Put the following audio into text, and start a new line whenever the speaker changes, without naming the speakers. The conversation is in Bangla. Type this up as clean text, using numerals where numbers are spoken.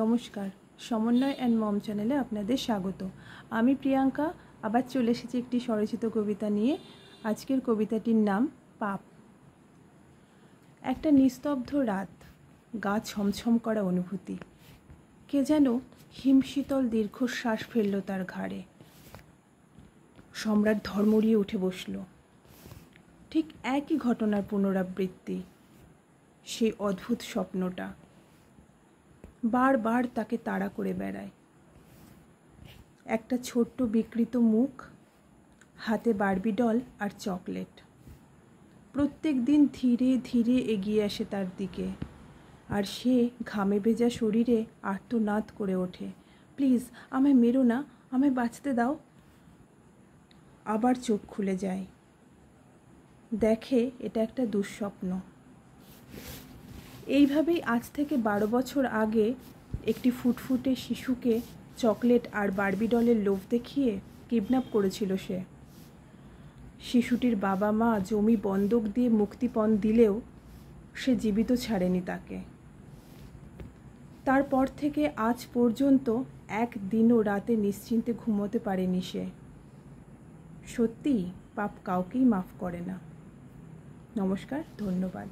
নমস্কার, সমন্বয় অ্যান্ড মম চ্যানেলে আপনাদের স্বাগত। আমি প্রিয়াঙ্কা আবার চলে এসেছি একটি স্বরচিত কবিতা নিয়ে। আজকের কবিতাটির নাম পাপ। একটা নিস্তব্ধ রাত, গা ছমছম করা অনুভূতি। কে যেন হিমশীতল দীর্ঘশ্বাস ফেলল তার ঘাড়ে। সম্রাট ধর্মড়িয়ে উঠে বসল। ঠিক একই ঘটনার পুনরাবৃত্তি, সেই অদ্ভুত স্বপ্নটা বারবার তাকে তাড়া করে বেড়ায়। একটা ছোট্ট বিকৃত মুখ, হাতে বারবি ডল আর চকলেট। প্রত্যেক দিন ধীরে ধীরে এগিয়ে আসে তার দিকে, আর সে ঘামে ভেজা শরীরে আর্তনাদ করে ওঠে, প্লিজ আমায় মেরো না, আমায় বাঁচতে দাও। আবার চোখ খুলে যায়, দেখে এটা একটা দুঃস্বপ্ন। এইভাবেই আজ থেকে 12 বছর আগে একটি ফুটফুটে শিশুকে চকলেট আর বারবি ডলের লোভ দেখিয়ে কিডন্যাপ করেছিল সে। শিশুটির বাবা মা জমি বন্ধক দিয়ে মুক্তিপণ দিলেও সে জীবিত ছাড়েনি তাকে। তারপর থেকে আজ পর্যন্ত একদিনও রাতে নিশ্চিন্তে ঘুমোতে পারেনি সে। সত্যি পাপ কাউকেই মাফ করে না। নমস্কার, ধন্যবাদ।